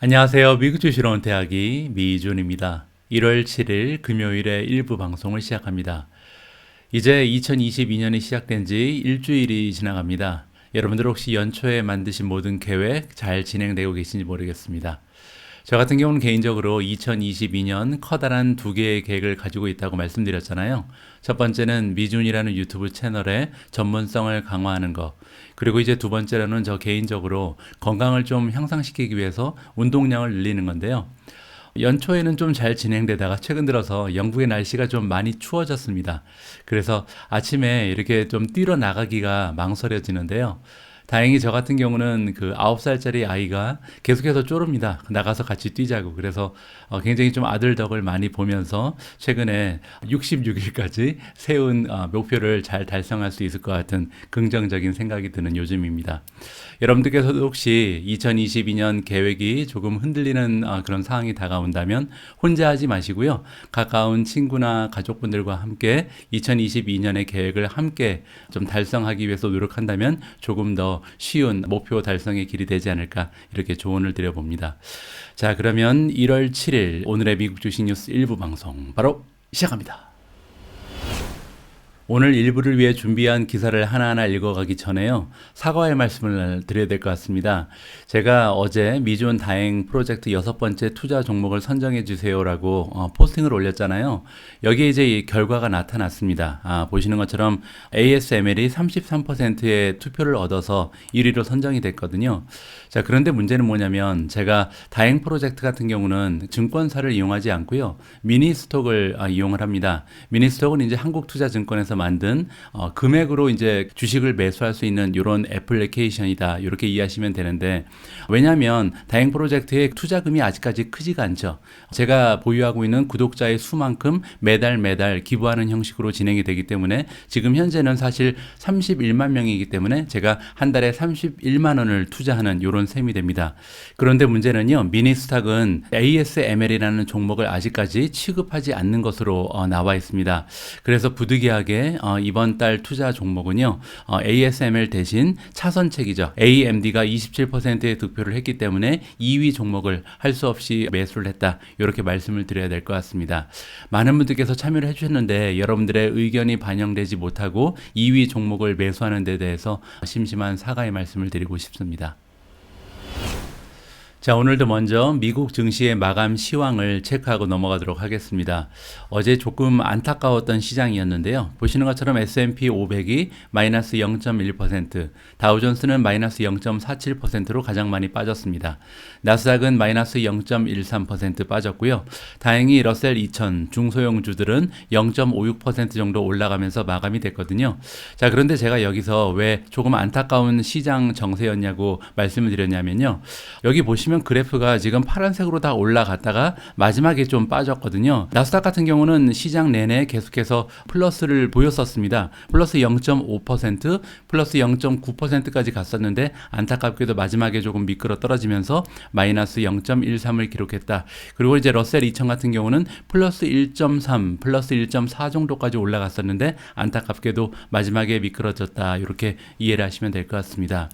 안녕하세요. 미국 주식론 대학이 미준입니다. 1월 7일 금요일에 일부 방송을 시작합니다. 이제 2022년이 시작된 지 일주일이 지나갑니다. 여러분들 혹시 연초에 만드신 모든 계획 잘 진행되고 계신지 모르겠습니다. 저 같은 경우는 개인적으로 2022년 커다란 두 개의 계획을 가지고 있다고 말씀드렸잖아요. 첫 번째는 미준이라는 유튜브 채널의 전문성을 강화하는 것. 그리고 이제 두 번째로는 저 개인적으로 건강을 좀 향상시키기 위해서 운동량을 늘리는 건데요. 연초에는 좀 잘 진행되다가 최근 들어서 영국의 날씨가 좀 많이 추워졌습니다. 그래서 아침에 이렇게 좀 뛰러 나가기가 망설여지는데요. 다행히 저 같은 경우는 그 9살짜리 아이가 계속해서 쪼릅니다. 나가서 같이 뛰자고. 그래서 굉장히 좀 아들 덕을 많이 보면서 최근에 66일까지 세운 목표를 잘 달성할 수 있을 것 같은 긍정적인 생각이 드는 요즘입니다. 여러분들께서도 혹시 2022년 계획이 조금 흔들리는 그런 상황이 다가온다면 혼자 하지 마시고요. 가까운 친구나 가족분들과 함께 2022년의 계획을 함께 좀 달성하기 위해서 노력한다면 조금 더 쉬운 목표 달성의 길이 되지 않을까 이렇게 조언을 드려봅니다. 자, 그러면 1월 7일 오늘의 미국 주식 뉴스 1부 방송 바로 시작합니다. 오늘 일부를 위해 준비한 기사를 하나하나 읽어가기 전에요. 사과의 말씀을 드려야 될 것 같습니다. 제가 어제 미준 다행 프로젝트 6번째 투자 종목을 선정해 주세요라고 포스팅을 올렸잖아요. 여기에 이제 결과가 나타났습니다. 보시는 것처럼 ASML이 33%의 투표를 얻어서 1위로 선정이 됐거든요. 자, 그런데 문제는 뭐냐면 제가 다행 프로젝트 같은 경우는 증권사를 이용하지 않고요. 미니스톡을 이용을 합니다. 미니스톡은 이제 한국투자증권에서 만든 금액으로 이제 주식을 매수할 수 있는 이런 애플리케이션이다. 이렇게 이해하시면 되는데 왜냐하면 다행 프로젝트의 투자금이 아직까지 크지가 않죠. 제가 보유하고 있는 구독자의 수만큼 매달 기부하는 형식으로 진행이 되기 때문에 지금 현재는 사실 31만 명이기 때문에 제가 한 달에 31만 원을 투자하는 이런 셈이 됩니다. 그런데 문제는요. 미니스탁은 ASML이라는 종목을 아직까지 취급하지 않는 것으로 나와 있습니다. 그래서 부득이하게 이번 달 투자 종목은요. ASML 대신 차선책이죠. AMD가 27%의 득표를 했기 때문에 2위 종목을 할 수 없이 매수를 했다. 이렇게 말씀을 드려야 될 것 같습니다. 많은 분들께서 참여를 해주셨는데 여러분들의 의견이 반영되지 못하고 2위 종목을 매수하는 데 대해서 심심한 사과의 말씀을 드리고 싶습니다. 자, 오늘도 먼저 미국 증시의 마감 시황을 체크하고 넘어가도록 하겠습니다. 어제 조금 안타까웠던 시장이었는데요. 보시는 것처럼 S&P 500이 마이너스 0.1%, 다우존스는 마이너스 0.47%로 가장 많이 빠졌습니다. 나스닥은 마이너스 0.13% 빠졌고요. 다행히 러셀 2000 중소형주들은 0.56% 정도 올라가면서 마감이 됐거든요. 자, 그런데 제가 여기서 왜 조금 안타까운 시장 정세였냐고 말씀을 드렸냐면요. 여기 보시면 그래프가 지금 파란색으로 다 올라갔다가 마지막에 좀 빠졌거든요. 나스닥 같은 경우는 시장 내내 계속해서 플러스를 보였었습니다. 플러스 0.5%, 플러스 0.9%까지 갔었는데 안타깝게도 마지막에 조금 미끄러 떨어지면서 마이너스 0.13을 기록했다. 그리고 이제 러셀 2000 같은 경우는 플러스 1.3, 플러스 1.4 정도까지 올라갔었는데 안타깝게도 마지막에 미끄러졌다. 이렇게 이해를 하시면 될 것 같습니다.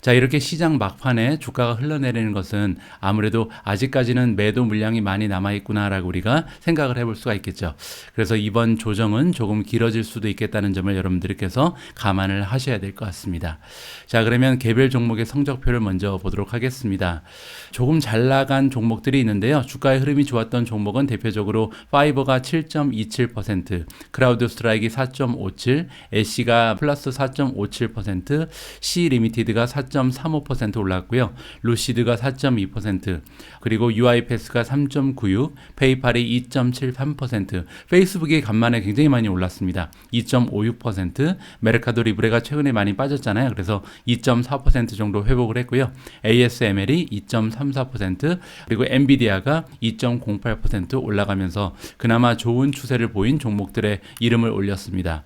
자, 이렇게 시장 막판에 주가가 흘러내리는 것은 아무래도 아직까지는 매도 물량이 많이 남아있구나라고 우리가 생각을 해볼 수가 있겠죠. 그래서 이번 조정은 조금 길어질 수도 있겠다는 점을 여러분들께서 감안을 하셔야 될 것 같습니다. 자, 그러면 개별 종목의 성적표를 먼저 보도록 하겠습니다. 조금 잘 나간 종목들이 있는데요. 주가의 흐름이 좋았던 종목은 대표적으로 파이버가 7.27%, 크라우드 스트라이크 4.57, 애쉬가 플러스 4.57%, C 리미티드가 4.35% 올랐고요. 루시드가 4.2%, 그리고 UiPath가 3.96, 페이팔이 2.73%, 페이스북이 간만에 굉장히 많이 올랐습니다. 2.56%, 메르카도 리브레가 최근에 많이 빠졌잖아요. 그래서 2.4% 정도 회복을 했고요. ASML이 2.34%, 그리고 엔비디아가 2.08% 올라가면서 그나마 좋은 추세를 보인 종목들의 이름을 올렸습니다.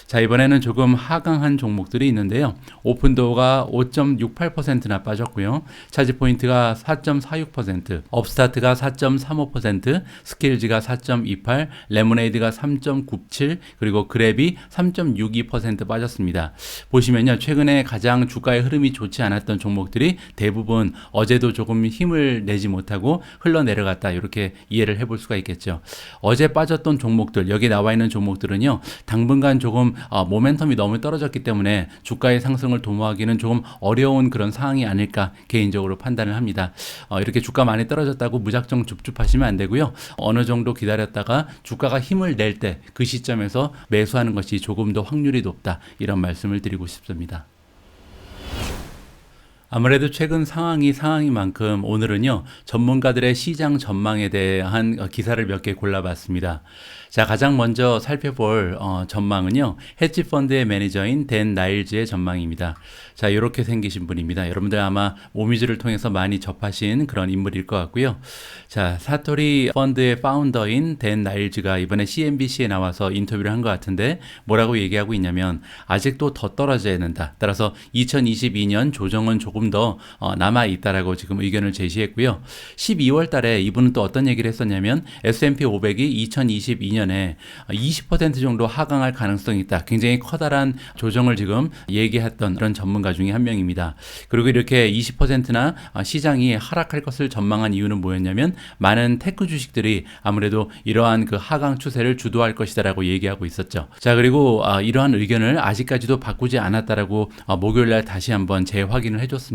자, 이번에는 조금 하강한 종목들이 있는데요. 오픈도어가 5.68%나 빠졌고요. 차지포인트가 4.46%, 업스타트가 4.35%, 스킬즈가 4.28%, 레모네이드가 3.97%, 그리고 그랩이 3.62% 빠졌습니다. 보시면요, 최근에 가장 주가의 흐름이 좋지 않았던 종목들이 대부분 어제도 조금 힘을 내지 못하고 흘러내려갔다, 이렇게 이해를 해볼 수가 있겠죠. 어제 빠졌던 종목들, 여기 나와 있는 종목들은요, 당분간 조금 모멘텀이 너무 떨어졌기 때문에 주가의 상승을 도모하기는 조금 어려운 그런 상황이 아닐까 개인적으로 판단을 합니다. 이렇게 주가 많이 떨어졌다고 무작정 줍줍하시면 안 되고요. 어느 정도 기다렸다가 주가가 힘을 낼 때 그 시점에서 매수하는 것이 조금 더 확률이 높다, 이런 말씀을 드리고 싶습니다. 아무래도 최근 상황인 만큼 오늘은요, 전문가들의 시장 전망에 대한 기사를 몇 개 골라봤습니다. 자, 가장 먼저 살펴볼 전망은요, 헤지펀드의 매니저인 댄 나일즈의 전망입니다. 자, 이렇게 생기신 분입니다. 여러분들 아마 모미즈를 통해서 많이 접하신 그런 인물일 것 같고요. 자, 사토리 펀드의 파운더인 댄 나일즈가 이번에 CNBC에 나와서 인터뷰를 한 것 같은데, 뭐라고 얘기하고 있냐면 아직도 더 떨어져야 된다. 따라서 2022년 조정은 조금 더 남아있다라고 지금 의견을 제시했고요. 12월 달에 이분은 또 어떤 얘기를 했었냐면 S&P 500이 2022년에 20% 정도 하강할 가능성이 있다. 굉장히 커다란 조정을 지금 얘기했던 그런 전문가 중에 한 명입니다. 그리고 이렇게 20%나 시장이 하락할 것을 전망한 이유는 뭐였냐면 많은 테크 주식들이 아무래도 이러한 그 하강 추세를 주도할 것이다라고 얘기하고 있었죠. 자, 그리고 이러한 의견을 아직까지도 바꾸지 않았다라고 목요일날 다시 한번 재확인을 해줬습니다.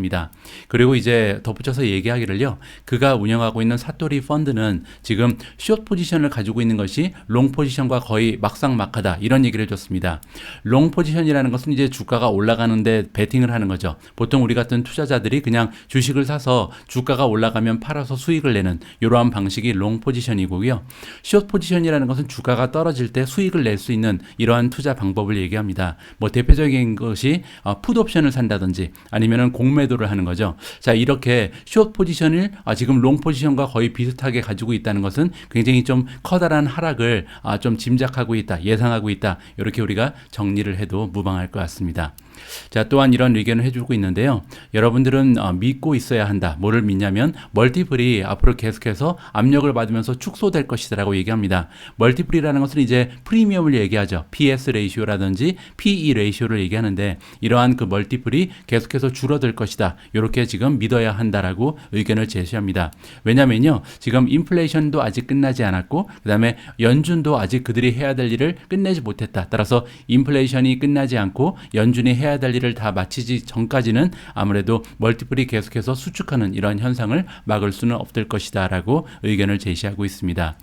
그리고 이제 덧붙여서 얘기하기를요, 그가 운영하고 있는 사토리 펀드는 지금 숏 포지션을 가지고 있는 것이 롱 포지션과 거의 막상막하다, 이런 얘기를 해줬습니다. 롱 포지션이라는 것은 이제 주가가 올라가는데 베팅을 하는 거죠. 보통 우리 같은 투자자들이 그냥 주식을 사서 주가가 올라가면 팔아서 수익을 내는 이러한 방식이 롱 포지션이고요. 숏 포지션이라는 것은 주가가 떨어질 때 수익을 낼 수 있는 이러한 투자 방법을 얘기합니다. 뭐 대표적인 것이 풋옵션을 산다든지 아니면은 공매도를 하는 거죠. 자, 이렇게 숏 포지션을 지금 롱 포지션과 거의 비슷하게 가지고 있다는 것은 굉장히 좀 커다란 하락을 좀 짐작하고 있다, 예상하고 있다, 이렇게 우리가 정리를 해도 무방할 것 같습니다. 자, 또한 이런 의견을 해주고 있는데요. 여러분들은 믿고 있어야 한다. 뭐를 믿냐면 멀티플이 앞으로 계속해서 압력을 받으면서 축소될 것이라고 얘기합니다. 멀티플이라는 것은 이제 프리미엄을 얘기하죠. PS 레이시오라든지 PE 레이시오를 얘기하는데 이러한 그 멀티플이 계속해서 줄어들 것이다. 이렇게 지금 믿어야 한다라고 의견을 제시합니다. 왜냐면요, 지금 인플레이션도 아직 끝나지 않았고 그 다음에 연준도 아직 그들이 해야 될 일을 끝내지 못했다. 따라서 인플레이션이 끝나지 않고 연준이 해야 될 일을 다 마치지 전까지는 아무래도 멀티플이 계속해서 수축하는 이런 현상을 막을 수는 없을 것이다 라고 의견을 제시하고 있습니다.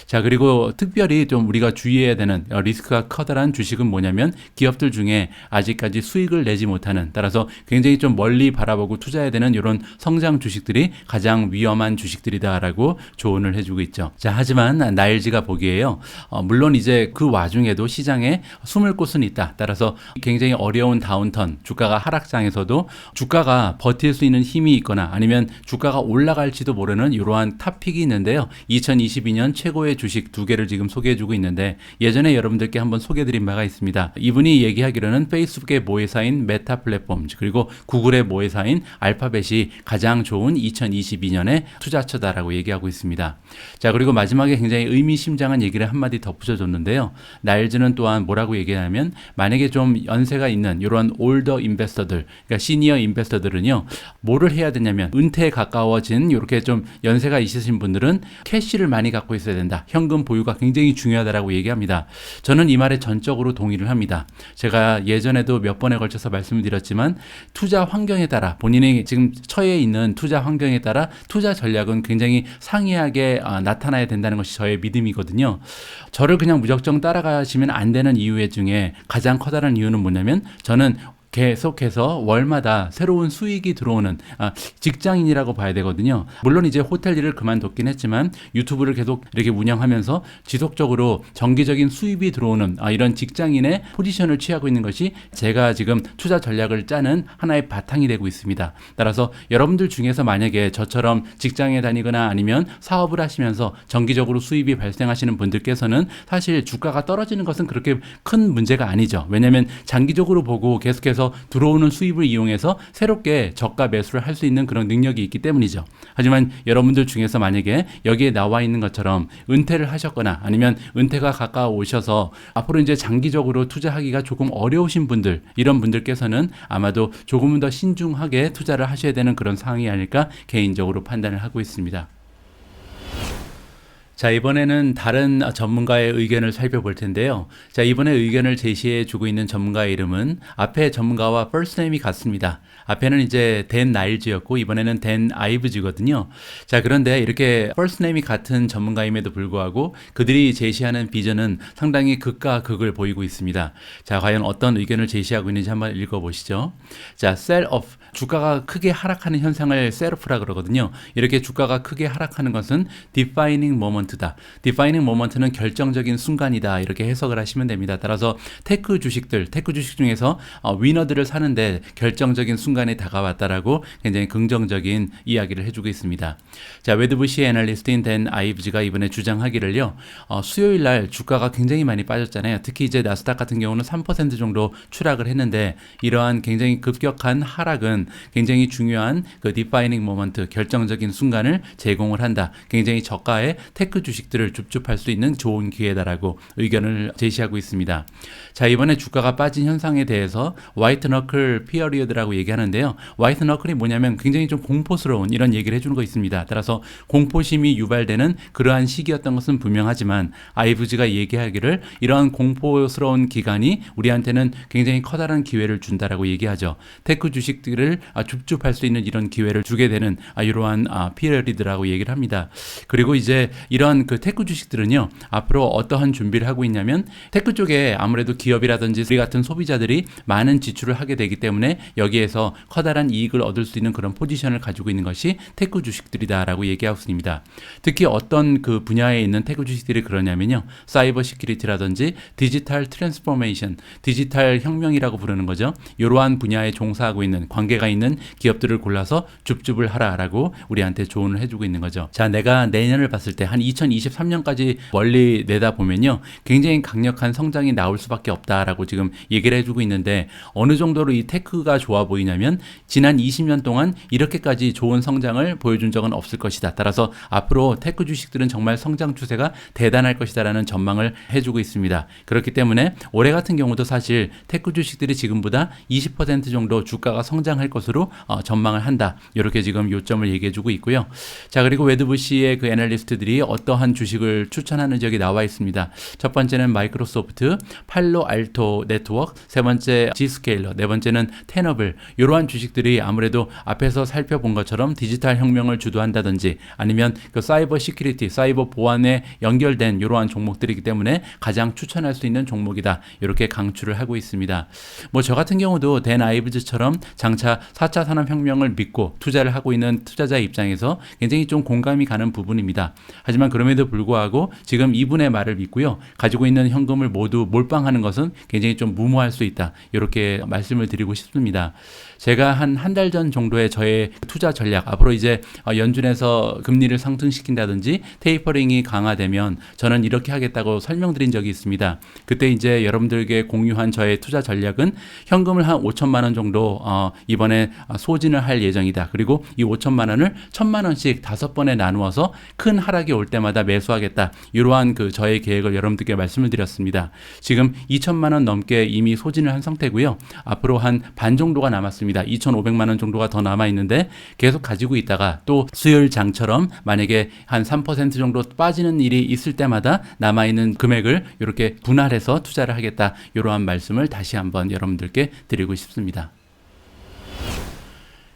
자, 그리고 특별히 좀 우리가 주의해야 되는 리스크가 커다란 주식은 뭐냐면 기업들 중에 아직까지 수익을 내지 못하는, 따라서 굉장히 좀 멀리 바라보고 투자해야 되는 이런 성장 주식들이 가장 위험한 주식들이다라고 조언을 해주고 있죠. 자, 하지만 나일즈가 보기에요, 물론 이제 그 와중에도 시장에 숨을 곳은 있다. 따라서 굉장히 어려운 다운턴, 주가가 하락장에서도 주가가 버틸 수 있는 힘이 있거나 아니면 주가가 올라갈지도 모르는 이러한 탑픽이 있는데요. 2022년 최고의 주식 2개를 지금 소개해주고 있는데 예전에 여러분들께 한번 소개해드린 바가 있습니다. 이분이 얘기하기로는 페이스북의 모회사인 메타 플랫폼, 그리고 구글의 모회사인 알파벳이 가장 좋은 2022년의 투자처다라고 얘기하고 있습니다. 자, 그리고 마지막에 굉장히 의미심장한 얘기를 한마디 덧붙여줬는데요. 나일즈는 또한 뭐라고 얘기하냐면 만약에 좀 연세가 있는 이런 올더 인베스터들, 그러니까 시니어 인베스터들은요, 뭐를 해야 되냐면 은퇴에 가까워진 이렇게 좀 연세가 있으신 분들은 캐시를 많이 갖고 있어야 된다. 현금 보유가 굉장히 중요하다라고 얘기합니다. 저는 이 말에 전적으로 동의를 합니다. 제가 예전에도 몇 번에 걸쳐서 말씀을 드렸지만 투자 환경에 따라, 본인이 지금 처해 있는 투자 환경에 따라 투자 전략은 굉장히 상이하게 나타나야 된다는 것이 저의 믿음이거든요. 저를 그냥 무작정 따라가시면 안 되는 이유 중에 가장 커다란 이유는 뭐냐면 저는 계속해서 월마다 새로운 수익이 들어오는 직장인이라고 봐야 되거든요. 물론 이제 호텔 일을 그만뒀긴 했지만 유튜브를 계속 이렇게 운영하면서 지속적으로 정기적인 수입이 들어오는 이런 직장인의 포지션을 취하고 있는 것이 제가 지금 투자 전략을 짜는 하나의 바탕이 되고 있습니다. 따라서 여러분들 중에서 만약에 저처럼 직장에 다니거나 아니면 사업을 하시면서 정기적으로 수입이 발생하시는 분들께서는 사실 주가가 떨어지는 것은 그렇게 큰 문제가 아니죠. 왜냐하면 장기적으로 보고 계속해서 들어오는 수입을 이용해서 새롭게 저가 매수를 할 수 있는 그런 능력이 있기 때문이죠. 하지만 여러분들 중에서 만약에 여기에 나와 있는 것처럼 은퇴를 하셨거나 아니면 은퇴가 가까워 오셔서 앞으로 이제 장기적으로 투자하기가 조금 어려우신 분들, 이런 분들께서는 아마도 조금은 더 신중하게 투자를 하셔야 되는 그런 상황이 아닐까 개인적으로 판단을 하고 있습니다. 자, 이번에는 다른 전문가의 의견을 살펴볼 텐데요. 자, 이번에 의견을 제시해 주고 있는 전문가의 이름은 앞에 전문가와 first name이 같습니다. 앞에는 이제 댄 나일즈였고 이번에는 댄 아이브즈거든요. 자, 그런데 이렇게 first name이 같은 전문가임에도 불구하고 그들이 제시하는 비전은 상당히 극과 극을 보이고 있습니다. 자, 과연 어떤 의견을 제시하고 있는지 한번 읽어보시죠. 자, sell off. 주가가 크게 하락하는 현상을 sell-off라 그러거든요. 이렇게 주가가 크게 하락하는 것은 defining moment다. defining moment는 결정적인 순간이다. 이렇게 해석을 하시면 됩니다. 따라서 테크 주식 중에서 위너들을 사는데 결정적인 순간이 다가왔다라고 굉장히 긍정적인 이야기를 해주고 있습니다. 자, 웨드부시 애널리스트인 댄 아이브즈가 이번에 주장하기를요. 수요일 날 주가가 굉장히 많이 빠졌잖아요. 특히 이제 나스닥 같은 경우는 3% 정도 추락을 했는데 이러한 굉장히 급격한 하락은 굉장히 중요한 그 디파이닝 모먼트, 결정적인 순간을 제공을 한다. 굉장히 저가의 테크 주식들을 줍줍할 수 있는 좋은 기회다라고 의견을 제시하고 있습니다. 자, 이번에 주가가 빠진 현상에 대해서 화이트 너클 피어리어드라고 얘기하는데요. 화이트 너클이 뭐냐면 굉장히 좀 공포스러운 이런 얘기를 해주는 거 있습니다. 따라서 공포심이 유발되는 그러한 시기였던 것은 분명하지만 아이브즈가 얘기하기를 이러한 공포스러운 기간이 우리한테는 굉장히 커다란 기회를 준다라고 얘기하죠. 테크 주식들을 줍줍할 수 있는 이런 기회를 주게 되는 이러한 피어리드라고 얘기를 합니다. 그리고 이제 이런 그 테크 주식들은요, 앞으로 어떠한 준비를 하고 있냐면 테크 쪽에 아무래도 기업이라든지 우리 같은 소비자들이 많은 지출을 하게 되기 때문에 여기에서 커다란 이익을 얻을 수 있는 그런 포지션을 가지고 있는 것이 테크 주식들이다라고 얘기하고 있습니다. 특히 어떤 그 분야에 있는 테크 주식들이 그러냐면요, 사이버 시큐리티라든지 디지털 트랜스포메이션, 디지털 혁명이라고 부르는 거죠. 이러한 분야에 종사하고 있는 관계가 있는 기업들을 골라서 줍줍을 하라라고 우리한테 조언을 해주고 있는 거죠. 자, 내가 내년을 봤을 때 한 2023년까지 멀리 내다보면요, 굉장히 강력한 성장이 나올 수밖에 없다라고 지금 얘기를 해주고 있는데 어느 정도로 이 테크가 좋아 보이냐면 지난 20년 동안 이렇게까지 좋은 성장을 보여준 적은 없을 것이다. 따라서 앞으로 테크 주식들은 정말 성장 추세가 대단할 것이다라는 전망을 해주고 있습니다. 그렇기 때문에 올해 같은 경우도 사실 테크 주식들이 지금보다 20% 정도 주가가 성장할 것으로 전망을 한다. 이렇게 지금 요점을 얘기해주고 있고요. 자, 그리고 웨드부시의 그 애널리스트들이 어떠한 주식을 추천하는지 여기 나와 있습니다. 첫 번째는 마이크로소프트, 팔로 알토 네트워크, 세 번째 G스케일러, 네 번째는 테너블. 이러한 주식들이 아무래도 앞에서 살펴본 것처럼 디지털 혁명을 주도한다든지 아니면 그 사이버 시큐리티, 사이버 보안에 연결된 이러한 종목들이기 때문에 가장 추천할 수 있는 종목이다. 이렇게 강추를 하고 있습니다. 뭐 저 같은 경우도 댄 아이브즈처럼 장차 4차 산업혁명을 믿고 투자를 하고 있는 투자자 입장에서 굉장히 좀 공감이 가는 부분입니다. 하지만 그럼에도 불구하고 지금 이분의 말을 믿고요, 가지고 있는 현금을 모두 몰빵하는 것은 굉장히 좀 무모할 수 있다. 이렇게 말씀을 드리고 싶습니다. 제가 한 달 전 정도의 저의 투자 전략, 앞으로 이제 연준에서 금리를 상승시킨다든지 테이퍼링이 강화되면 저는 이렇게 하겠다고 설명드린 적이 있습니다. 그때 이제 여러분들에게 공유한 저의 투자 전략은 현금을 한 5천만 원 정도 이번에 소진을 할 예정이다. 그리고 이 5천만 원을 1,000만 원씩 5번에 나누어서 큰 하락이 올 때마다 매수하겠다. 이러한 그 저의 계획을 여러분들께 말씀을 드렸습니다. 지금 2천만 원 넘게 이미 소진을 한 상태고요. 앞으로 한 반 정도가 남았습니다. 2,500만 원 정도가 더 남아 있는데 계속 가지고 있다가 또 수요일 장처럼 만약에 한 3% 정도 빠지는 일이 있을 때마다 남아 있는 금액을 이렇게 분할해서 투자를 하겠다. 이러한 말씀을 다시 한번 여러분들께 드리고 싶습니다.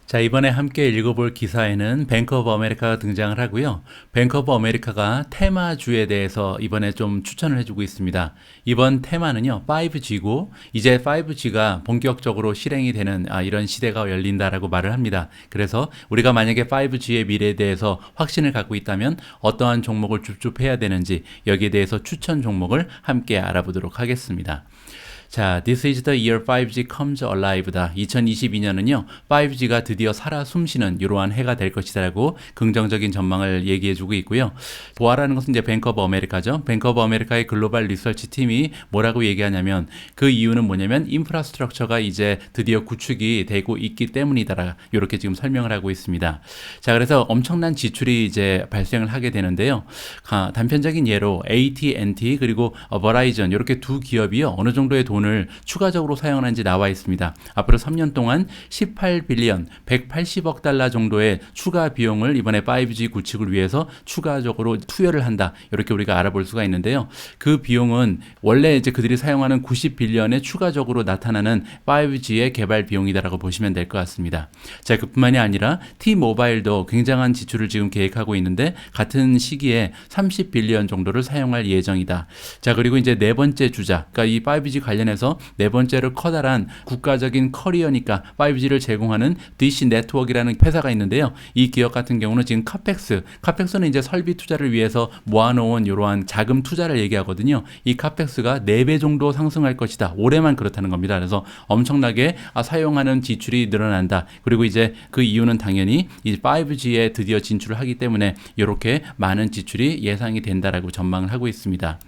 자, 이번에 함께 읽어볼 기사에는 뱅크 오브 아메리카가 등장을 하고요. 뱅크 오브 아메리카가 테마주에 대해서 이번에 좀 추천을 해주고 있습니다. 이번 테마는요, 5G고 이제 5G가 본격적으로 실행이 되는 이런 시대가 열린다라고 말을 합니다. 그래서 우리가 만약에 5G의 미래에 대해서 확신을 갖고 있다면 어떠한 종목을 줍줍해야 되는지 여기에 대해서 추천 종목을 함께 알아보도록 하겠습니다. 자, This is the year 5G comes alive다. 2022년은요, 5G가 드디어 살아 숨쉬는 이러한 해가 될 것이다라고 긍정적인 전망을 얘기해주고 있고요. 보아라는 것은 이제 뱅크 오브 아메리카죠. 뱅크 오브 아메리카의 글로벌 리서치 팀이 뭐라고 얘기하냐면 그 이유는 뭐냐면 인프라스트럭처가 이제 드디어 구축이 되고 있기 때문이다. 이렇게 지금 설명을 하고 있습니다. 자, 그래서 엄청난 지출이 이제 발생을 하게 되는데요. 단편적인 예로 AT&T 그리고 버라이전 이렇게 두 기업이요, 어느 정도의 돈을 추가적으로 사용하는지 나와 있습니다. 앞으로 3년 동안 18빌리언, 180억 달러 정도의 추가 비용을 이번에 5G 구축을 위해서 추가적으로 투여를 한다. 이렇게 우리가 알아볼 수가 있는데요. 그 비용은 원래 이제 그들이 사용하는 90빌리언에 추가적으로 나타나는 5G의 개발 비용이다라고 보시면 될 것 같습니다. 자, 그뿐만이 아니라 T-모바일도 굉장한 지출을 지금 계획하고 있는데 같은 시기에 30빌리언 정도를 사용할 예정이다. 자, 그리고 이제 네 번째 주자, 그러니까 이 5G 관련해서 네 번째로 커다란 국가적인 커리어니까 5G를 제공하는 디시 네트워크라는 회사가 있는데요. 이 기업 같은 경우는 지금 카펙스는 이제 설비 투자를 위해서 모아놓은 이러한 자금 투자를 얘기하거든요. 이 카펙스가 4배 정도 상승할 것이다. 올해만 그렇다는 겁니다. 그래서 엄청나게 사용하는 지출이 늘어난다. 그리고 이제 그 이유는 당연히 이 5G에 드디어 진출을 하기 때문에 이렇게 많은 지출이 예상이 된다라고 전망을 하고 있습니다.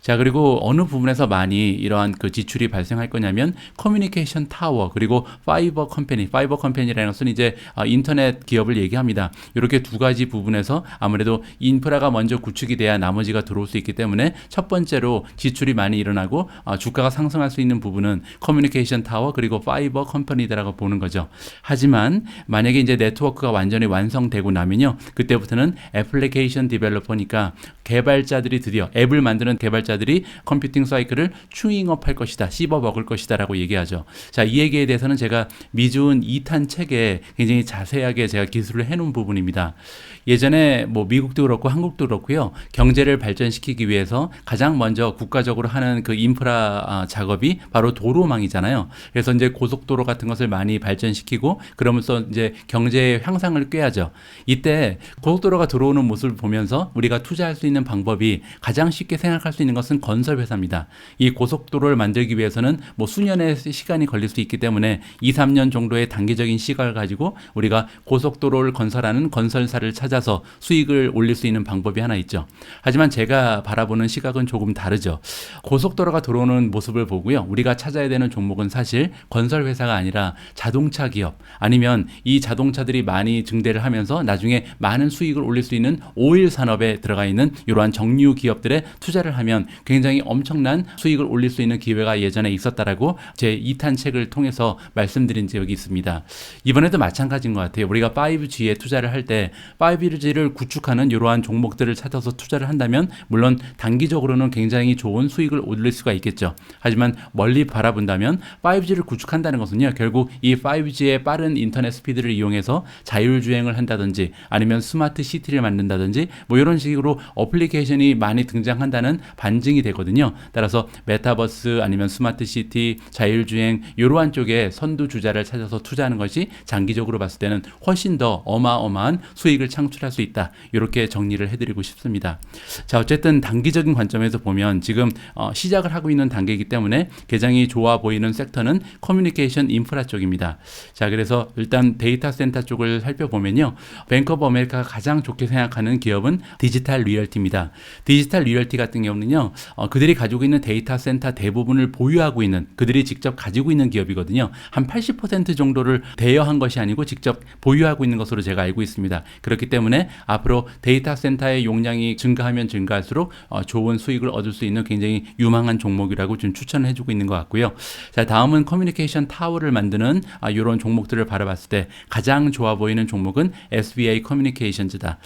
자, 그리고 어느 부분에서 많이 이러한 그 지출이 발생할 거냐면 커뮤니케이션 타워 그리고 파이버 컴퍼니라는 것은 이제 인터넷 기업을 얘기합니다. 이렇게 두 가지 부분에서 아무래도 인프라가 먼저 구축이 돼야 나머지가 들어올 수 있기 때문에 첫 번째로 지출이 많이 일어나고 주가가 상승할 수 있는 부분은 커뮤니케이션 타워 그리고 파이버 컴퍼니다라고 보는 거죠. 하지만 만약에 이제 네트워크가 완전히 완성되고 나면요, 그때부터는 애플리케이션 디벨로퍼니까 개발자들이 드디어 앱을 만드는 개발자들이 컴퓨팅 사이클을 튜닝업 할 것이다, 씹어 먹을 것이다 라고 얘기하죠. 자, 이 얘기에 대해서는 제가 미주은 2탄 책에 굉장히 자세하게 제가 기술을 해놓은 부분입니다. 예전에 뭐 미국도 그렇고 한국도 그렇고요, 경제를 발전시키기 위해서 가장 먼저 국가적으로 하는 그 인프라 작업이 바로 도로망이잖아요. 그래서 이제 고속도로 같은 것을 많이 발전시키고 그러면서 이제 경제의 향상을 꾀하죠. 이때 고속도로가 들어오는 모습을 보면서 우리가 투자할 수 있는 방법이 가장 쉽게 생각할 수 있는 것은 건설회사입니다. 이 고속도로를 만들기 위해서는 뭐 수년의 시간이 걸릴 수 있기 때문에 2, 3년 정도의 단기적인 시간을 가지고 우리가 고속도로를 건설하는 건설사를 찾아서 수익을 올릴 수 있는 방법이 하나 있죠. 하지만 제가 바라보는 시각은 조금 다르죠. 고속도로가 들어오는 모습을 보고요, 우리가 찾아야 되는 종목은 사실 건설회사가 아니라 자동차 기업, 아니면 이 자동차들이 많이 증대를 하면서 나중에 많은 수익을 올릴 수 있는 오일 산업에 들어가 있는 이러한 정유 기업들에 투자를 하면 굉장히 엄청난 수익을 올릴 수 있는 기회가 예전에 있었다라고 제 2탄 책을 통해서 말씀드린 적이 있습니다. 이번에도 마찬가지인 것 같아요. 우리가 5G에 투자를 할 때 5G를 구축하는 이러한 종목들을 찾아서 투자를 한다면 물론 단기적으로는 굉장히 좋은 수익을 올릴 수가 있겠죠. 하지만 멀리 바라본다면 5G를 구축한다는 것은요, 결국 이 5G의 빠른 인터넷 스피드를 이용해서 자율주행을 한다든지 아니면 스마트 시티를 만든다든지 뭐 이런 식으로 어플리케이션이 많이 등장한다는 반증이 되거든요. 따라서 메타버스 아니면 스마트 시티, 자율주행 이러한 쪽에 선두주자를 찾아서 투자하는 것이 장기적으로 봤을 때는 훨씬 더 어마어마한 수익을 창출할 수 있다. 이렇게 정리를 해드리고 싶습니다. 자, 어쨌든 단기적인 관점에서 보면 지금 시작을 하고 있는 단계이기 때문에 굉장히 좋아 보이는 섹터는 커뮤니케이션 인프라 쪽입니다. 자, 그래서 일단 데이터 센터 쪽을 살펴보면요, 뱅크 오브 아메리카가 가장 좋게 생각하는 기업은 디지털 리얼티입니다. 디지털 리얼티 같은 경우는요, 그들이 가지고 있는 데이터 센터 대부분을 보유하고 있는, 그들이 직접 가지고 있는 기업이거든요. 한 80% 정도를 대여한 것이 아니고 직접 보유하고 있는 것으로 제가 알고 있습니다. 그렇기 때문에 앞으로 데이터 센터의 용량이 증가하면 증가할수록 좋은 수익을 얻을 수 있는 굉장히 유망한 종목이라고 좀 추천을 해주고 있는 것 같고요. 자, 다음은 커뮤니케이션 타워를 만드는 이런 종목들을 바라봤을 때 가장 좋아 보이는 종목은 SBA 커뮤니케이션즈다.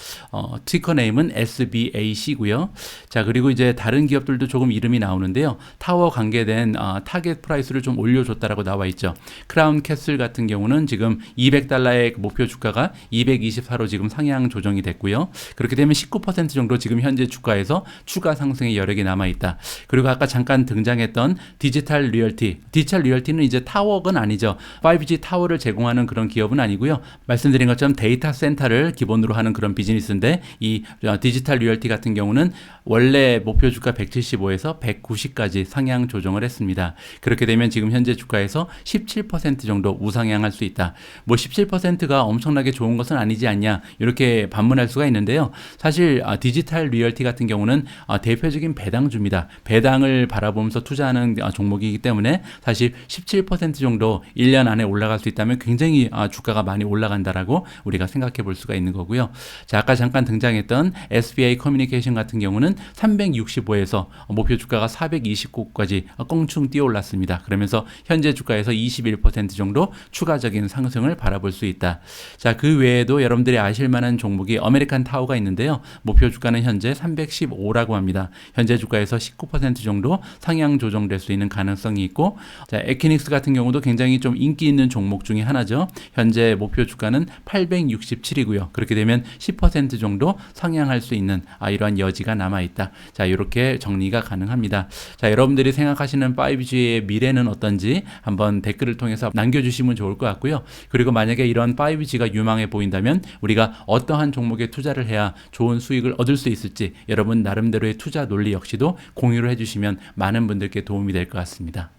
티커 네임은 SBAC고요. 자, 그리고 이제 다른 기업들도 조금 이름이 나오는데요. 타워 관계에 된 타겟 프라이스를 좀 올려줬다라고 나와 있죠. 크라운 캐슬 같은 경우는 지금 $200의 목표 주가가 224로 지금 상향 조정이 됐고요. 그렇게 되면 19% 정도 지금 현재 주가에서 추가 상승의 여력이 남아 있다. 그리고 아까 잠깐 등장했던 디지털 리얼티는 이제 타워건 아니죠. 5G 타워를 제공하는 그런 기업은 아니고요. 말씀드린 것처럼 데이터 센터를 기본으로 하는 그런 비즈니스인데 이 디지털 리얼티 같은 경우는 원래 목표 주가 175에서 190까지 상향 조정을 했습니다. 그렇게 되면 지금 현재 주가에서 17% 정도 우상향할 수 있다. 뭐 17%가 엄청나게 좋은 것은 아니지 않냐 이렇게 반문할 수가 있는데요. 사실 디지털 리얼티 같은 경우는 대표적인 배당주입니다. 배당을 바라보면서 투자하는 종목이기 때문에 사실 17% 정도 1년 안에 올라갈 수 있다면 굉장히 주가가 많이 올라간다라고 우리가 생각해 볼 수가 있는 거고요. 자, 아까 잠깐 등장했던 SBI 커뮤니케이션 같은 경우는 365에서 목표 주가가 429까지 껑충 뛰어올랐습니다. 그러면서 현재 주가에서 21% 정도 추가적인 상승을 바라볼 수 있다. 자, 그 외에도 여러분들이 아실 만한 종목이 아메리칸 타워가 있는데요. 목표 주가는 현재 315라고 합니다. 현재 주가에서 19% 정도 상향 조정될 수 있는 가능성이 있고, 자, 에퀴닉스 같은 경우도 굉장히 좀 인기 있는 종목 중에 하나죠. 현재 목표 주가는 867이고요. 그렇게 되면 10% 정도 상향할 수 있는 이러한 여지가 남아있다. 자, 이렇게 정리가 가능합니다. 자, 여러분들이 생각하시는 5G의 미래는 어떤지 한번 댓글을 통해서 남겨주시면 좋을 것 같고요. 그리고 만약에 이런 5G가 유망해 보인다면 우리가 어떠한 종목에 투자를 해야 좋은 수익을 얻을 수 있을지 여러분 나름대로의 투자 논리 역시도 공유를 해주시면 많은 분들께 도움이 될 것 같습니다.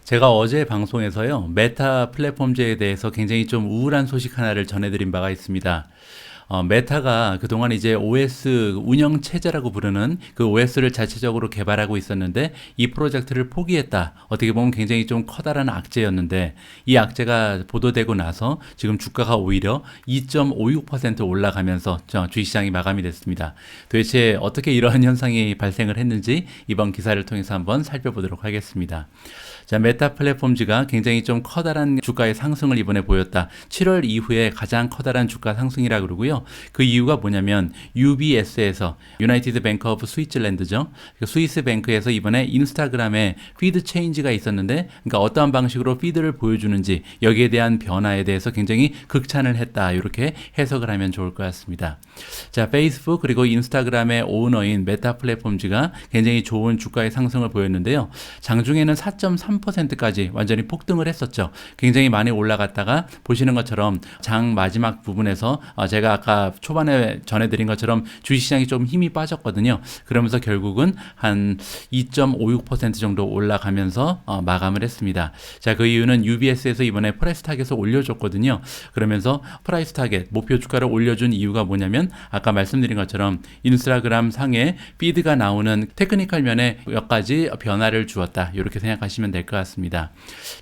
제가 어제 방송에서요, 메타 플랫폼즈에 대해서 굉장히 좀 우울한 소식 하나를 전해드린 바가 있습니다. 메타가 그동안 이제 OS 운영 체제라고 부르는 그 OS를 자체적으로 개발하고 있었는데 이 프로젝트를 포기했다. 어떻게 보면 굉장히 좀 커다란 악재였는데 이 악재가 보도되고 나서 지금 주가가 오히려 2.56% 올라가면서 주식시장이 마감이 됐습니다. 도대체 어떻게 이러한 현상이 발생을 했는지 이번 기사를 통해서 한번 살펴보도록 하겠습니다. 자, 메타 플랫폼즈가 굉장히 좀 커다란 주가의 상승을 이번에 보였다. 7월 이후에 가장 커다란 주가 상승이라 그러고요. 그 이유가 뭐냐면 UBS에서 유나이티드 뱅크 오브 스위tzerland죠. 스위스 뱅크에서 이번에 인스타그램에 피드 체인지가 있었는데, 그러니까 어떠한 방식으로 피드를 보여주는지 여기에 대한 변화에 대해서 굉장히 극찬을 했다. 이렇게 해석을 하면 좋을 것 같습니다. 자, 페이스북 그리고 인스타그램의 오너인 메타 플랫폼즈가 굉장히 좋은 주가의 상승을 보였는데요. 장중에는 4.3%까지 완전히 폭등을 했었죠. 굉장히 많이 올라갔다가 보시는 것처럼 장 마지막 부분에서 제가 아까 초반에 전해드린 것처럼 주식시장이 좀 힘이 빠졌거든요. 그러면서 결국은 한 2.56% 정도 올라가면서 마감을 했습니다. 자, 그 이유는 UBS에서 이번에 프라이스 타겟을 올려줬거든요. 그러면서 프라이스 타겟 목표 주가를 올려준 이유가 뭐냐면 아까 말씀드린 것처럼 인스타그램 상에 피드가 나오는 테크니컬 면에 몇 가지 변화를 주었다. 이렇게 생각하시면 될 것 같습니다.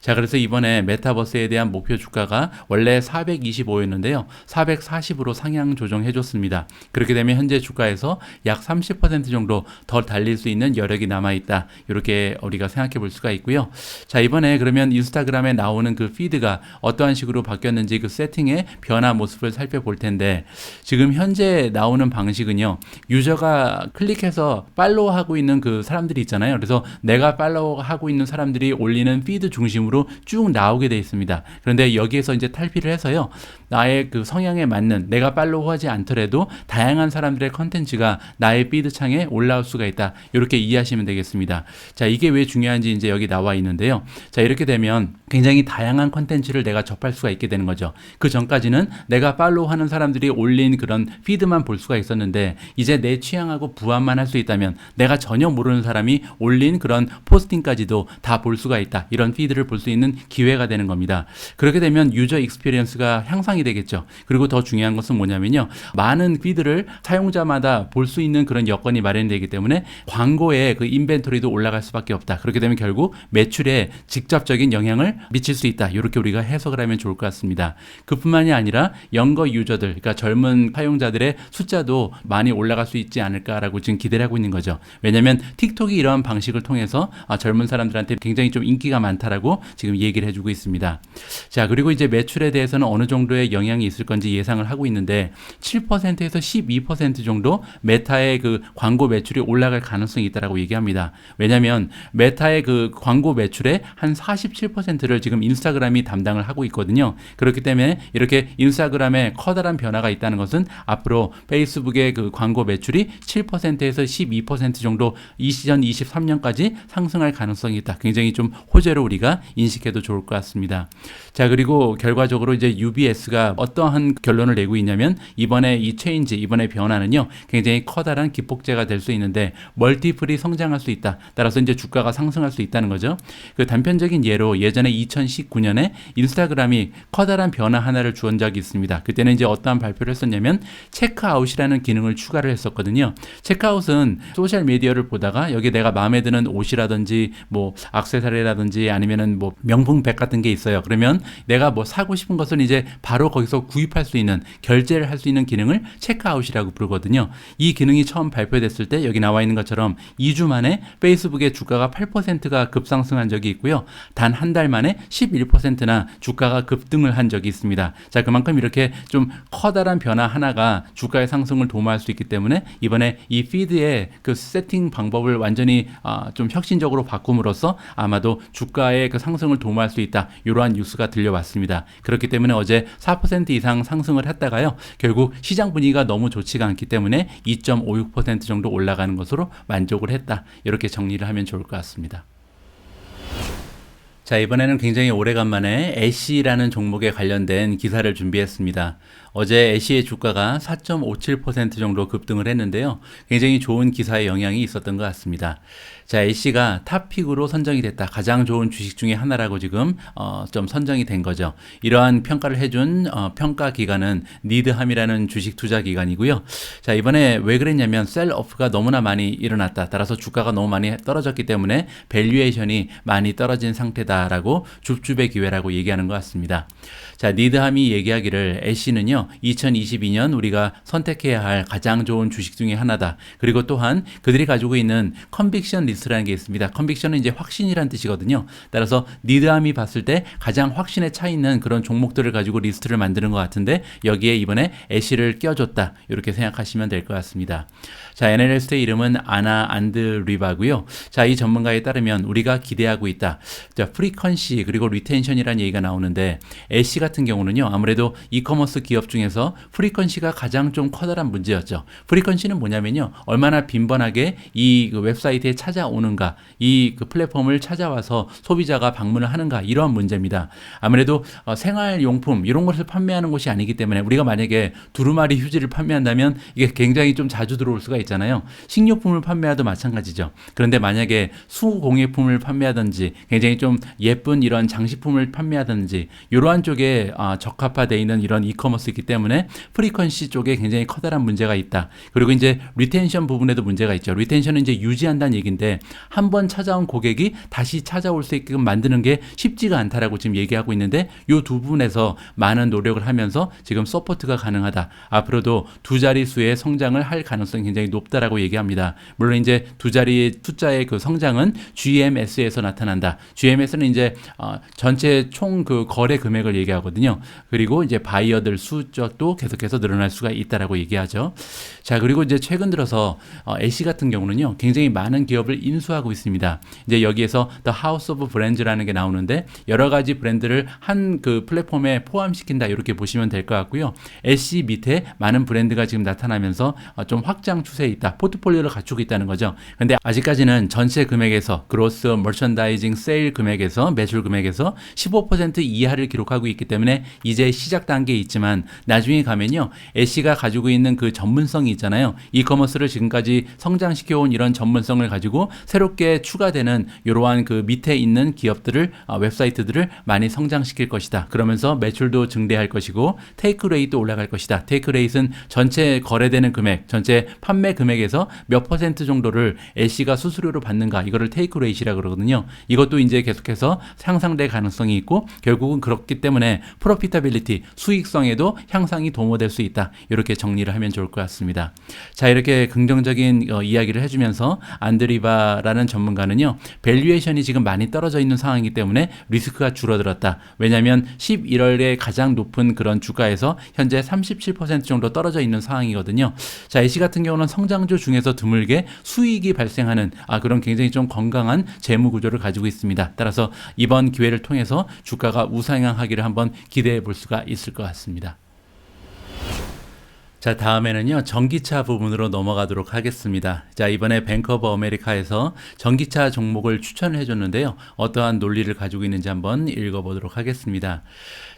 자, 그래서 이번에 메타버스에 대한 목표 주가가 원래 425였는데요. 440으로 상향 조정해줬습니다. 그렇게 되면 현재 주가에서 약 30% 정도 더 달릴 수 있는 여력이 남아있다. 이렇게 우리가 생각해 볼 수가 있고요. 자, 이번에 그러면 인스타그램에 나오는 그 피드가 어떠한 식으로 바뀌었는지 그 세팅의 변화 모습을 살펴볼 텐데, 지금 현재 나오는 방식은요, 유저가 클릭해서 팔로우하고 있는 그 사람들이 있잖아요. 그래서 내가 팔로우하고 있는 사람들이 올리는 피드 중심으로 쭉 나오게 돼 있습니다. 그런데 여기에서 이제 탈피를 해서요, 나의 그 성향에 맞는, 내가 팔로우하지 않더라도 다양한 사람들의 컨텐츠가 나의 피드 창에 올라올 수가 있다. 이렇게 이해하시면 되겠습니다. 자, 이게 왜 중요한지 이제 여기 나와 있는데요. 자, 이렇게 되면 굉장히 다양한 컨텐츠를 내가 접할 수가 있게 되는 거죠. 그 전까지는 내가 팔로우하는 사람들이 올린 그런 피드만 볼 수가 있었는데, 이제 내 취향하고 부합만 할 수 있다면 내가 전혀 모르는 사람이 올린 그런 포스팅까지도 다 볼 수가 있다. 이런 피드를 볼 수 있는 기회가 되는 겁니다. 그렇게 되면 유저 익스피리언스가 향상이 되겠죠. 그리고 더 중요한 것은 뭐냐면요, 많은 피드를 사용자마다 볼 수 있는 그런 여건이 마련되기 때문에 광고의 그 인벤토리도 올라갈 수밖에 없다. 그렇게 되면 결국 매출에 직접적인 영향을 미칠 수 있다. 이렇게 우리가 해석을 하면 좋을 것 같습니다. 그뿐만이 아니라 영거 유저들, 그러니까 젊은 사용자들 구독자들의 숫자도 많이 올라갈 수 있지 않을까라고 지금 기대를 하고 있는 거죠. 왜냐하면 틱톡이 이러한 방식을 통해서 젊은 사람들한테 굉장히 좀 인기가 많다라고 지금 얘기를 해주고 있습니다. 자, 그리고 이제 매출에 대해서는 어느 정도의 영향이 있을 건지 예상을 하고 있는데 7%에서 12% 정도 메타의 그 광고 매출이 올라갈 가능성이 있다라고 얘기합니다. 왜냐하면 메타의 그 광고 매출의 한 47%를 지금 인스타그램이 담당을 하고 있거든요. 그렇기 때문에 이렇게 인스타그램에 커다란 변화가 있다는 것은 앞으로 페이스북의 그 광고 매출이 7%에서 12% 정도 2023년까지 상승할 가능성이 있다. 굉장히 좀 호재로 우리가 인식해도 좋을 것 같습니다. 자, 그리고 결과적으로 이제 UBS가 어떠한 결론을 내고 있냐면 이번에 이 체인지, 이번에 변화는요, 굉장히 커다란 기폭제가 될 수 있는데 멀티플이 성장할 수 있다. 따라서 이제 주가가 상승할 수 있다는 거죠. 그 단편적인 예로 예전에 2019년에 인스타그램이 커다란 변화 하나를 주은 적이 있습니다. 그때는 이제 어떠한 발표를 했었냐면 체크아웃이라는 기능을 추가를 했었거든요. 체크아웃은 소셜 미디어를 보다가 여기 내가 마음에 드는 옷이라든지 뭐 액세서리라든지 아니면은 뭐 명품백 같은 게 있어요. 그러면 내가 뭐 사고 싶은 것을 이제 바로 거기서 구입할 수 있는, 결제를 할 수 있는 기능을 체크아웃이라고 부르거든요. 이 기능이 처음 발표됐을 때 여기 나와 있는 것처럼 2주 만에 페이스북의 주가가 8%가 급상승한 적이 있고요. 단 한 달 만에 11%나 주가가 급등을 한 적이 있습니다. 자, 그만큼 이렇게 좀 커다란 변화 하나가 주가의 상승을 도모할 수 있기 때문에 이번에 이 피드의 그 세팅 방법을 완전히 좀 혁신적으로 바꿈으로써 아마도 주가의 그 상승을 도모할 수 있다. 이러한 뉴스가 들려왔습니다. 그렇기 때문에 어제 4% 이상 상승을 했다가요. 결국 시장 분위기가 너무 좋지가 않기 때문에 2.56% 정도 올라가는 것으로 만족을 했다. 이렇게 정리를 하면 좋을 것 같습니다. 자, 이번에는 굉장히 오래간만에 애쉬라는 종목에 관련된 기사를 준비했습니다. 어제 애쉬의 주가가 4.57% 정도 급등을 했는데요. 굉장히 좋은 기사의 영향이 있었던 것 같습니다. 자, 애쉬가 탑픽으로 선정이 됐다. 가장 좋은 주식 중에 하나라고 지금 좀 선정이 된 거죠. 이러한 평가를 해준 평가 기관은 니드함이라는 주식 투자 기관이고요. 자, 이번에 왜 그랬냐면 셀오프가 너무나 많이 일어났다. 따라서 주가가 너무 많이 떨어졌기 때문에 밸류에이션이 많이 떨어진 상태다라고 줍줍의 기회라고 얘기하는 것 같습니다. 자, 니드함이 얘기하기를 애쉬는요, 2022년 우리가 선택해야 할 가장 좋은 주식 중에 하나다. 그리고 또한 그들이 가지고 있는 컨빅션 리스트라는 게 있습니다. 컨빅션은 이제 확신이란 뜻이거든요. 따라서 니드함이 봤을 때 가장 확신에 차 있는 그런 종목들을 가지고 리스트를 만드는 것 같은데 여기에 이번에 애쉬를 껴줬다. 이렇게 생각하시면 될 것 같습니다. 자, 애널리스트의 이름은 아나 안드리바고요. 자, 이 전문가에 따르면 우리가 기대하고 있다. 자, 프리퀀시 그리고 리텐션이라는 얘기가 나오는데 애쉬 같은 경우는요, 아무래도 이커머스 기업 중에서 프리퀀시가 가장 좀 커다란 문제였죠. 프리퀀시는 뭐냐면요, 얼마나 빈번하게 이 웹사이트에 찾아오는가, 이 그 플랫폼을 찾아와서 소비자가 방문을 하는가, 이러한 문제입니다. 아무래도 생활용품 이런 것을 판매하는 곳이 아니기 때문에 우리가 만약에 두루마리 휴지를 판매한다면 이게 굉장히 좀 자주 들어올 수가 있잖아요. 식료품을 판매하도 마찬가지죠. 그런데 만약에 수공예품을 판매하든지 굉장히 좀 예쁜 이런 장식품을 판매하든지 이러한 쪽에 적합화되어 있는 이런 이커머스이기 때문에 프리퀀시 쪽에 굉장히 커다란 문제가 있다. 그리고 이제 리텐션 부분에도 문제가 있죠. 리텐션은 이제 유지한다는 얘기인데 한 번 찾아온 고객이 다시 찾아올 수 있게끔 만드는 게 쉽지가 않다라고 지금 얘기하고 있는데 이 두 부분에서 많은 노력을 하면서 지금 서포트가 가능하다. 앞으로도 두 자릿수의 성장을 할 가능성이 굉장히 높다라고 얘기합니다. 물론 이제 두 자리 숫자의 그 성장은 GMS에서 나타난다. GMS는 이제 전체 총 그 거래 금액을 얘기하거든요. 그리고 이제 바이어들 수적도 계속해서 늘어날 수가 있다라고 얘기하죠. 자, 그리고 이제 최근 들어서 애쉬 같은 경우는요, 굉장히 많은 기업을 인수하고 있습니다. 이제 여기에서 The House of Brands라는 게 나오는데 여러 가지 브랜드를 한 그 플랫폼에 포함시킨다, 이렇게 보시면 될 것 같고요. 애쉬 밑에 많은 브랜드가 지금 나타나면서 좀 확장 추세에 있다. 포트폴리오를 갖추고 있다는 거죠. 근데 아직까지는 전체 금액에서 그로스 머천다이징 세일 금액에서 매출 금액에서 15% 이하를 기록하고 있기 때문에 이제 시작 단계에 있지만 나중에 가면요, 애쉬가 가지고 있는 그 전문성이 있잖아요. 이커머스를 지금까지 성장시켜온 이런 전문성을 가지고 새롭게 추가되는 이러한 그 밑에 있는 기업들을 웹사이트들을 많이 성장시킬 것이다. 그러면서 매출도 증대할 것이고 테이크 레이트도 올라갈 것이다. 테이크 레이트는 전체 거래되는 금액, 전체 판매 금액에서 몇 퍼센트 정도를 애쉬가 수수료로 받는가, 이거를 테이크 레이트라고 그러거든요. 이것도 이제 계속해서 계속해서 향상될 가능성이 있고 결국은 그렇기 때문에 프로피타빌리티, 수익성에도 향상이 도모될 수 있다. 이렇게 정리를 하면 좋을 것 같습니다. 자, 이렇게 긍정적인 이야기를 해주면서 안드리바라는 전문가는요, 밸류에이션이 지금 많이 떨어져 있는 상황이기 때문에 리스크가 줄어들었다. 왜냐하면 11월에 가장 높은 그런 주가에서 현재 37% 정도 떨어져 있는 상황이거든요. 자, 애쉬 같은 경우는 성장주 중에서 드물게 수익이 발생하는 그런 굉장히 좀 건강한 재무 구조를 가지고 있습니다. 따라서 이번 기회를 통해서 주가가 우상향하기를 한번 기대해 볼 수가 있을 것 같습니다. 자, 다음에는요, 전기차 부분으로 넘어가도록 하겠습니다. 자, 이번에 뱅크 오브 아메리카에서 전기차 종목을 추천을 해줬는데요. 어떠한 논리를 가지고 있는지 한번 읽어보도록 하겠습니다.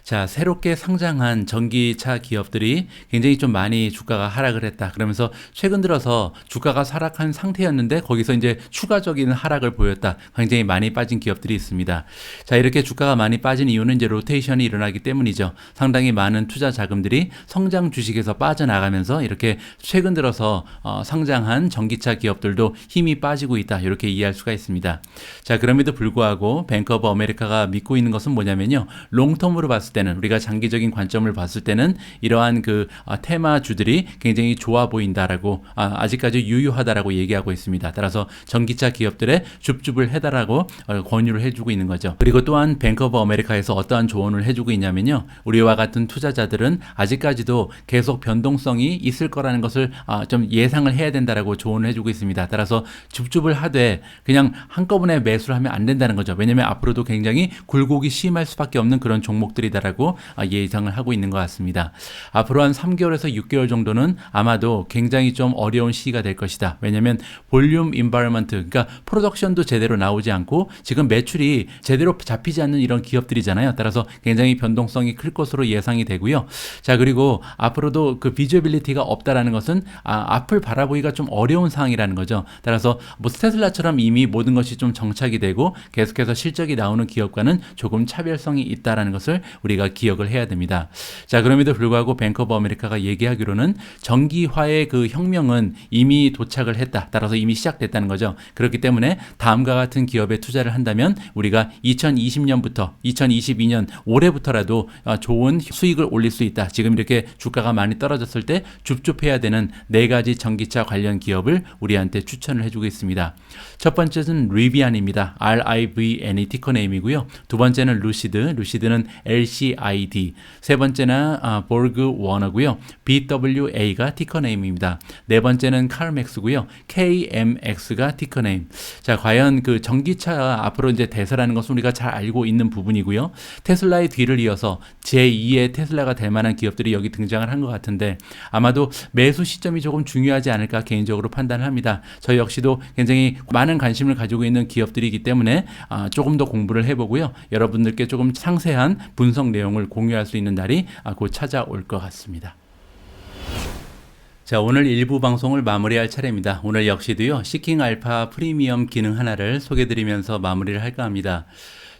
자, 새롭게 상장한 전기차 기업들이 굉장히 좀 많이 주가가 하락을 했다. 그러면서 최근 들어서 주가가 하락한 상태였는데 거기서 이제 추가적인 하락을 보였다. 굉장히 많이 빠진 기업들이 있습니다. 자, 이렇게 주가가 많이 빠진 이유는 이제 로테이션이 일어나기 때문이죠. 상당히 많은 투자 자금들이 성장 주식에서 빠져나가면서 이렇게 최근 들어서 상장한 전기차 기업들도 힘이 빠지고 있다. 이렇게 이해할 수가 있습니다. 자, 그럼에도 불구하고 뱅크 오브 아메리카가 믿고 있는 것은 뭐냐면요. 롱텀으로 봤을 때는 우리가 장기적인 관점을 봤을 때는 이러한 그 테마주들이 굉장히 좋아 보인다라고 아직까지 유효하다라고 얘기하고 있습니다. 따라서 전기차 기업들의 줍줍을 해달라고 권유를 해주고 있는 거죠. 그리고 또한 뱅크 오브 아메리카에서 어떠한 조언을 해주고 있냐면요. 우리와 같은 투자자들은 아직까지도 계속 변동성이 있을 거라는 것을 좀 예상을 해야 된다라고 조언을 해주고 있습니다. 따라서 줍줍을 하되 그냥 한꺼번에 매수를 하면 안 된다는 거죠. 왜냐하면 앞으로도 굉장히 굴곡이 심할 수밖에 없는 그런 종목들이다라고 예상을 하고 있는 것 같습니다. 앞으로 한 3개월에서 6개월 정도는 아마도 굉장히 좀 어려운 시기가 될 것이다. 왜냐하면 볼륨 인바이러먼트, 그러니까 프로덕션도 제대로 나오지 않고 지금 매출이 제대로 잡히지 않는 이런 기업들이잖아요. 따라서 굉장히 변동성이 클 것으로 예상이 되고요. 자, 그리고 앞으로도 그 비주얼빌리티가 없다라는 것은 앞을 바라보기가 좀 어려운 상황이라는 거죠. 따라서 뭐 테슬라처럼 이미 모든 것이 좀 정착이 되고 계속해서 실적이 나오는 기업과는 조금 차별성이 있다라는 것을 우리가 기억을 해야 됩니다. 자, 그럼에도 불구하고 뱅크 오브 아메리카가 얘기하기로는 전기화의 그 혁명은 이미 도착을 했다. 따라서 이미 시작됐다는 거죠. 그렇기 때문에 다음과 같은 기업에 투자를 한다면 우리가 2020년부터 2022년 올해부터라도 좋은 수익을 올릴 수 있다. 지금 이렇게 주가가 많이 떨어졌을 때 줍줍해야 되는 4가지 전기차 관련 기업을 우리한테 추천을 해주고 있습니다. 첫 번째는 리비안입니다. RIVN이 티커네임이고요. 두 번째는 루시드는 LCID, 세 번째는 보르그 워너고요. BWA가 티커네임입니다. 네 번째는 칼맥스고요. KMX가 티커네임. 자, 과연 그 전기차 앞으로 이제 대세라는 것은 우리가 잘 알고 있는 부분이고요. 테슬라의 뒤를 이어서 제2의 테슬라가 될 만한 기업들이 여기 등장을 한 것 같은데 아마도 매수 시점이 조금 중요하지 않을까 개인적으로 판단을 합니다. 저희 역시도 굉장히 많은 관심을 가지고 있는 기업들이기 때문에 조금 더 공부를 해보고요. 여러분들께 조금 상세한 분석 내용을 공유할 수 있는 날이 곧 찾아올 것 같습니다. 자, 오늘 1부 방송을 마무리할 차례입니다. 오늘 역시도요, 시킹 알파 프리미엄 기능 하나를 소개드리면서 마무리를 할까 합니다.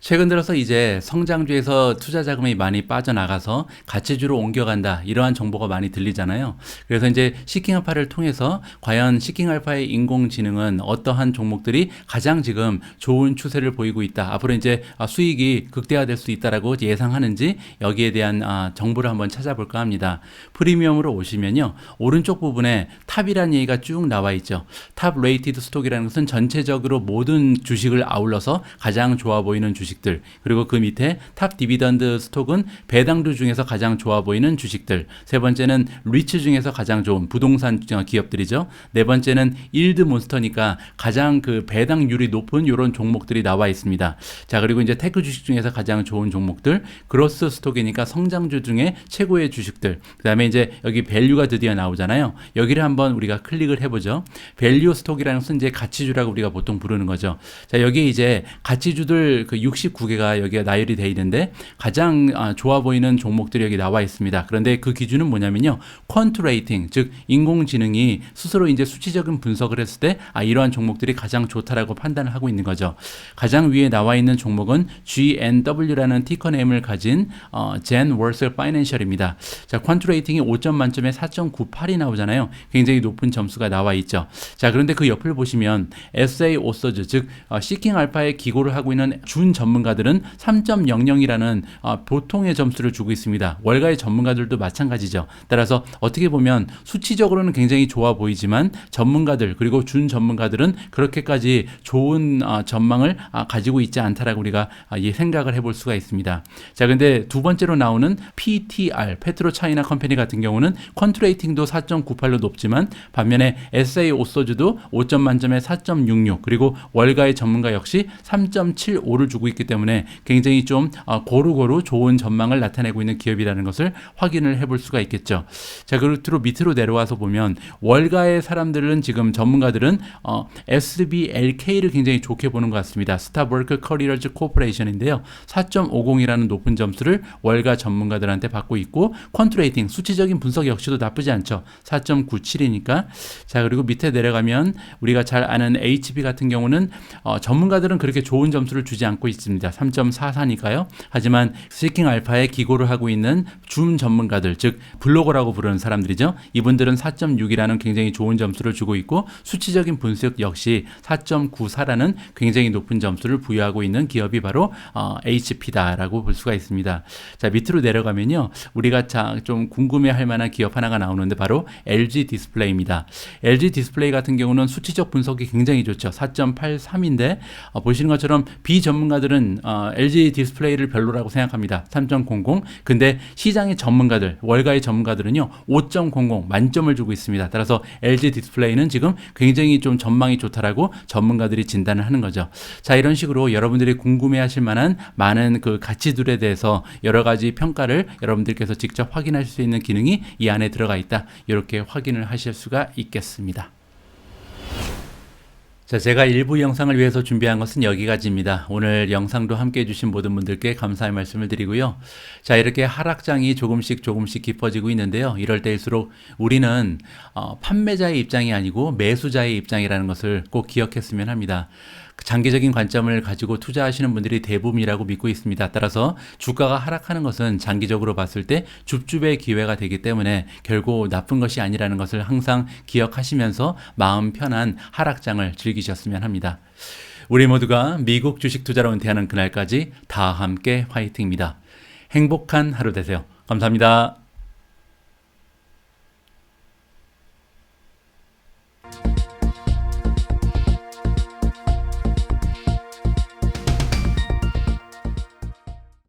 최근 들어서 이제 성장주에서 투자 자금이 많이 빠져나가서 가치주로 옮겨간다, 이러한 정보가 많이 들리잖아요. 그래서 이제 시킹알파를 통해서 과연 시킹알파의 인공지능은 어떠한 종목들이 가장 지금 좋은 추세를 보이고 있다, 앞으로 이제 수익이 극대화될 수 있다라고 예상하는지 여기에 대한 정보를 한번 찾아볼까 합니다. 프리미엄으로 오시면요, 오른쪽 부분에 탑이라는 얘기가 쭉 나와 있죠. 탑 레이티드 스톡이라는 것은 전체적으로 모든 주식을 아울러서 가장 좋아 보이는 주식, 그리고 그 밑에 탑 디비던드 스톡은 배당주 중에서 가장 좋아 보이는 주식들, 세 번째는 리츠 중에서 가장 좋은 부동산 기업들이죠. 네 번째는 일드 몬스터니까 가장 그 배당률이 높은 이런 종목들이 나와 있습니다. 자, 그리고 이제 테크 주식 중에서 가장 좋은 종목들, 그로스 스톡이니까 성장주 중에 최고의 주식들, 그 다음에 이제 여기 밸류가 드디어 나오잖아요. 여기를 한번 우리가 클릭을 해보죠. 밸류 스톡이라는 것은 이제 가치주라고 우리가 보통 부르는 거죠. 자, 여기에 이제 가치주들 그 69개가 여기에 나열이 되어 있는데 가장 좋아 보이는 종목들이 여기 나와 있습니다. 그런데 그 기준은 뭐냐면요, 퀀트 레이팅, 즉 인공지능이 스스로 이제 수치적인 분석을 했을 때 이러한 종목들이 가장 좋다라고 판단을 하고 있는 거죠. 가장 위에 나와 있는 종목은 GNW라는 티커네임을 가진 Gen Worcester Financial입니다. 자, 퀀트 레이팅이 5점 만점에 4.98이 나오잖아요. 굉장히 높은 점수가 나와 있죠. 자, 그런데 그 옆을 보시면 SA 오서즈, 즉 시킹 알파에 기고를 하고 있는 준 전문 전문가들은 3.00이라는 보통의 점수를 주고 있습니다. 월가의 전문가들도 마찬가지죠. 따라서 어떻게 보면 수치적으로는 굉장히 좋아 보이지만 전문가들 그리고 준 전문가들은 그렇게까지 좋은 전망을 가지고 있지 않다라고 우리가 생각을 해볼 수가 있습니다. 자, 근데 두 번째로 나오는 PTR, 페트로 차이나 컴퍼니 같은 경우는 컨트레이팅도 4.98로 높지만 반면에 SA 오소주도 5점 만점에 4.66 그리고 월가의 전문가 역시 3.75를 주고 있기 때문에 굉장히 좀 고루고루 좋은 전망을 나타내고 있는 기업이라는 것을 확인을 해볼 수가 있겠죠. 자, 그리고 밑으로 내려와서 보면 월가의 사람들은 지금 전문가들은 SBLK를 굉장히 좋게 보는 것 같습니다. 스타버크 커리어즈 코퍼레이션인데요. 4.50이라는 높은 점수를 월가 전문가들한테 받고 있고 컨트레이팅 수치적인 분석 역시도 나쁘지 않죠. 4.97이니까. 자, 그리고 밑에 내려가면 우리가 잘 아는 HB 같은 경우는 전문가들은 그렇게 좋은 점수를 주지 않고 있습니다. 3.44니까요. 하지만 시킹 알파에 기고를 하고 있는 준 전문가들, 즉 블로거라고 부르는 사람들이죠. 이분들은 4.6이라는 굉장히 좋은 점수를 주고 있고 수치적인 분석 역시 4.94라는 굉장히 높은 점수를 부여하고 있는 기업이 바로 HP다라고 볼 수가 있습니다. 자, 밑으로 내려가면요. 우리가 좀 궁금해할 만한 기업 하나가 나오는데 바로 LG 디스플레이입니다. LG 디스플레이 같은 경우는 수치적 분석이 굉장히 좋죠. 4.83인데 보시는 것처럼 비전문가들은 LG 디스플레이를 별로라고 생각합니다. 3.00. 근데 시장의 전문가들, 월가의 전문가들은요. 5.00 만점을 주고 있습니다. 따라서 LG 디스플레이는 지금 굉장히 좀 전망이 좋다라고 전문가들이 진단을 하는 거죠. 자, 이런 식으로 여러분들이 궁금해하실 만한 많은 그 가치들에 대해서 여러 가지 평가를 여러분들께서 직접 확인할 수 있는 기능이 이 안에 들어가 있다. 이렇게 확인을 하실 수가 있겠습니다. 자, 제가 일부 영상을 위해서 준비한 것은 여기까지입니다. 오늘 영상도 함께 해주신 모든 분들께 감사의 말씀을 드리고요. 자, 이렇게 하락장이 조금씩 깊어지고 있는데요. 이럴 때일수록 우리는 판매자의 입장이 아니고 매수자의 입장이라는 것을 꼭 기억했으면 합니다. 장기적인 관점을 가지고 투자하시는 분들이 대부분이라고 믿고 있습니다. 따라서 주가가 하락하는 것은 장기적으로 봤을 때 줍줍의 기회가 되기 때문에 결국 나쁜 것이 아니라는 것을 항상 기억하시면서 마음 편한 하락장을 즐기셨으면 합니다. 우리 모두가 미국 주식 투자로 은퇴하는 그날까지 다 함께 화이팅입니다. 행복한 하루 되세요. 감사합니다.